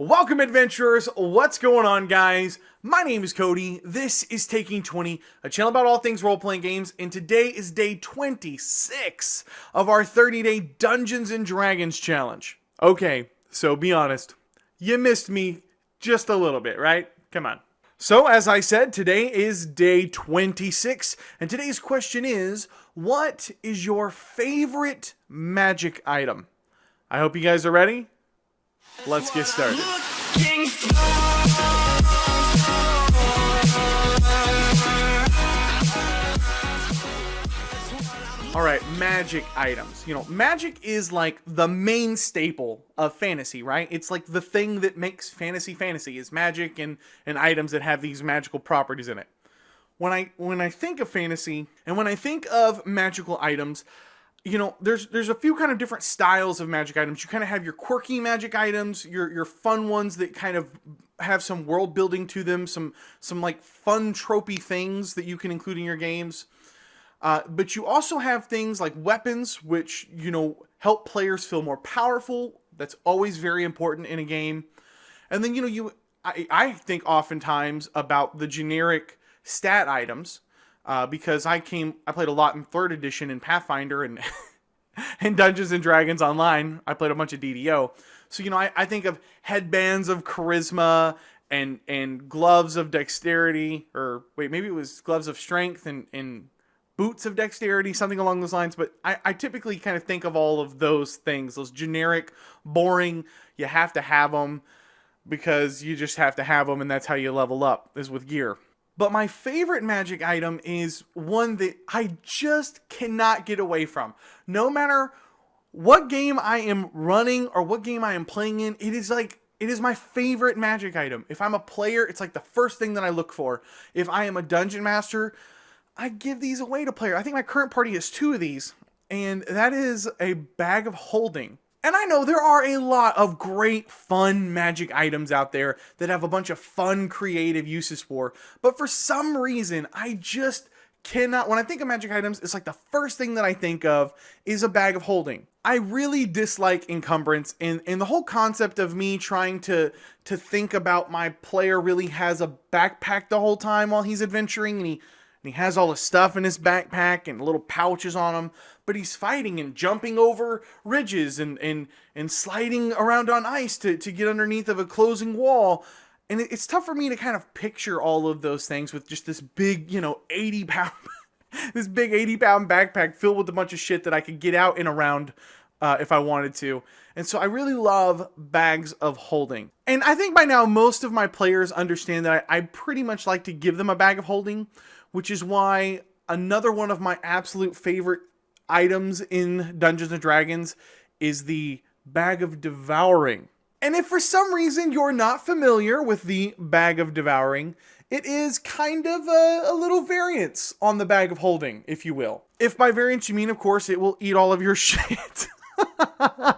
Welcome, adventurers. What's going on, guys? My name is Cody. This is Taking 20, a channel about all things role-playing games, and today is day 26 of our 30-day Dungeons & Dragons challenge. Okay, so be honest. You missed me just a little bit, right? Come on. So, as I said, today is day 26, and today's question is, what is your favorite magic item? I hope you guys are ready. Let's get started. Alright, magic items. You know, magic is like the main staple of fantasy, right? It's like the thing that makes fantasy is magic and items that have these magical properties in it. When I think of fantasy, and when I think of magical items, you know, there's a few kind of different styles of magic items. You kind of have your quirky magic items, your fun ones that kind of have some world building to them, some like fun tropey things that you can include in your games. But you also have things like weapons, which, you know, help players feel more powerful. That's always very important in a game. And then, you know, I think oftentimes about the generic stat items. Because I played a lot in 3rd edition in Pathfinder and and Dungeons & Dragons Online. I played a bunch of DDO. So, you know, I think of headbands of charisma and gloves of dexterity. Or, wait, maybe it was gloves of strength and boots of dexterity, something along those lines. But I typically kind of think of all of those things. Those generic, boring, you have to have them because you just have to have them and that's how you level up, is with gear. But my favorite magic item is one that I just cannot get away from. No matter what game I am running or what game I am playing in, it is my favorite magic item. If I'm a player, it's like the first thing that I look for. If I am a dungeon master, I give these away to players. I think my current party has 2 of these, and that is a bag of holding. And I know there are a lot of great, fun magic items out there that have a bunch of fun, creative uses for. But for some reason, I just cannot. When I think of magic items, it's like the first thing that I think of is a bag of holding. I really dislike encumbrance, and the whole concept of me trying to think about my player really has a backpack the whole time while he's adventuring, and he has all the stuff in his backpack and little pouches on him, but he's fighting and jumping over ridges and sliding around on ice to get underneath of a closing wall. And it's tough for me to kind of picture all of those things with just this big, you know, 80-pound, this big 80-pound backpack filled with a bunch of shit that I could get out and around if I wanted to. And so I really love bags of holding. And I think by now most of my players understand that I pretty much like to give them a bag of holding, which is why another one of my absolute favorite items in Dungeons & Dragons is the Bag of Devouring. And if for some reason you're not familiar with the Bag of Devouring, it is kind of a little variance on the Bag of Holding, if you will. If by variance you mean, of course, it will eat all of your shit.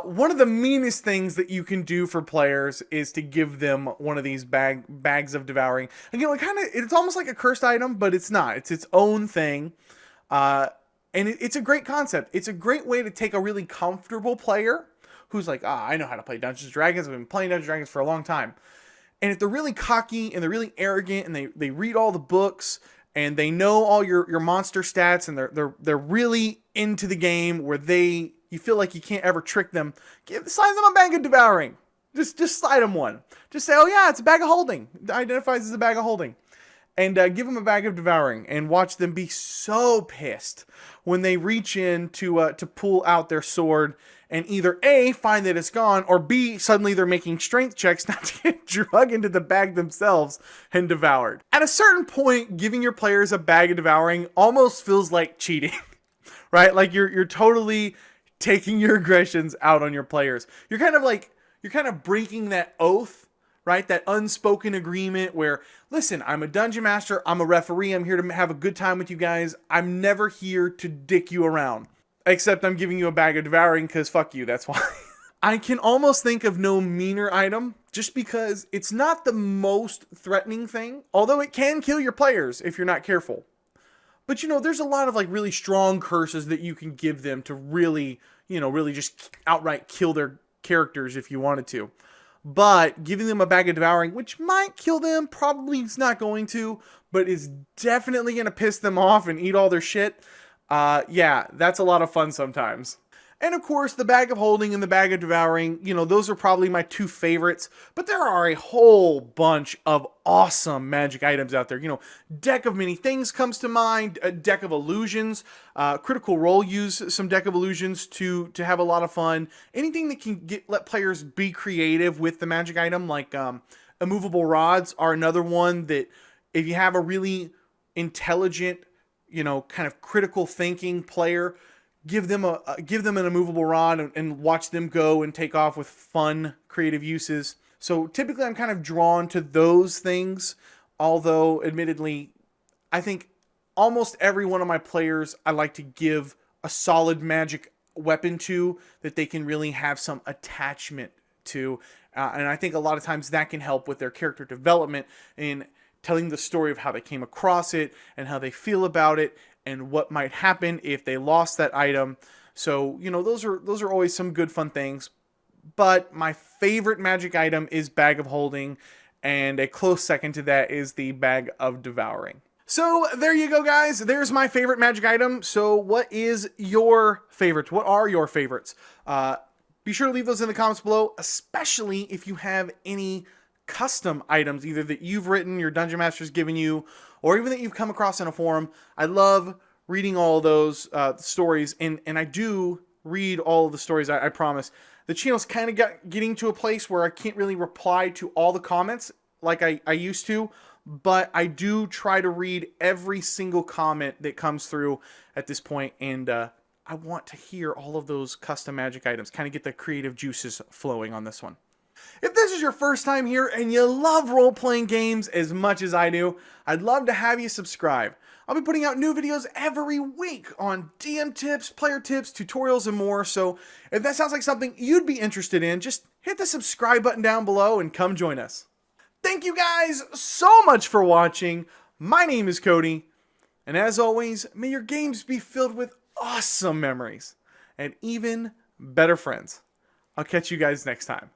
One of the meanest things that you can do for players is to give them one of these bags of devouring. Again, it's almost like a cursed item, but it's not. It's its own thing. And it's a great concept. It's a great way to take a really comfortable player who's like, I know how to play Dungeons & Dragons. I've been playing Dungeons & Dragons for a long time. And if they're really cocky and they're really arrogant and they read all the books and they know all your monster stats and they're really into the game where you feel like you can't ever trick them, slide them a bag of devouring. Just slide them one. Just say, oh yeah, it's a bag of holding. It identifies as a bag of holding. And give them a bag of devouring and watch them be so pissed when they reach in to pull out their sword and either A, find that it's gone, or B, suddenly they're making strength checks not to get drug into the bag themselves and devoured. At a certain point, giving your players a bag of devouring almost feels like cheating, right? Like you're totally taking your aggressions out on your players. You're kind of breaking that oath, right? That unspoken agreement where, listen, I'm a dungeon master, I'm a referee, I'm here to have a good time with you guys. I'm never here to dick you around. Except I'm giving you a bag of devouring because fuck you, that's why. I can almost think of no meaner item just because it's not the most threatening thing, although it can kill your players if you're not careful. But, you know, there's a lot of, like, really strong curses that you can give them to really, you know, really just outright kill their characters if you wanted to. but giving them a bag of Devouring, which might kill them, probably is not going to, but is definitely going to piss them off and eat all their shit. Yeah, that's a lot of fun sometimes. And of course, the Bag of Holding and the Bag of Devouring, you know, those are probably my two favorites, but there are a whole bunch of awesome magic items out there. You know, Deck of Many Things comes to mind, a Deck of Illusions, Critical Role use some Deck of Illusions to have a lot of fun. Anything that can let players be creative with the magic item, like Immovable Rods are another one that if you have a really intelligent, you know, kind of critical thinking player, give them an immovable rod and watch them go and take off with fun, creative uses. So typically I'm kind of drawn to those things, although admittedly, I think almost every one of my players I like to give a solid magic weapon to that they can really have some attachment to. And I think a lot of times that can help with their character development in telling the story of how they came across it and how they feel about it and what might happen if they lost that item. So, you know, those are always some good fun things. But my favorite magic item is Bag of Holding, and a close second to that is the Bag of Devouring. So there you go, guys. There's my favorite magic item. So what is your favorite? What are your favorites? Be sure to leave those in the comments below, especially if you have any custom items, either that you've written, your Dungeon Master's given you, or even that you've come across in a forum. I love reading all of those stories, and I do read all of the stories, I promise. The channel's kind of getting to a place where I can't really reply to all the comments like I used to, but I do try to read every single comment that comes through at this point, and I want to hear all of those custom magic items, kind of get the creative juices flowing on this one. If this is your first time here and you love role-playing games as much as I do, I'd love to have you subscribe. I'll be putting out new videos every week on DM tips, player tips, tutorials, and more, so if that sounds like something you'd be interested in, just hit the subscribe button down below and come join us. Thank you guys so much for watching. My name is Cody, and as always, may your games be filled with awesome memories and even better friends. I'll catch you guys next time.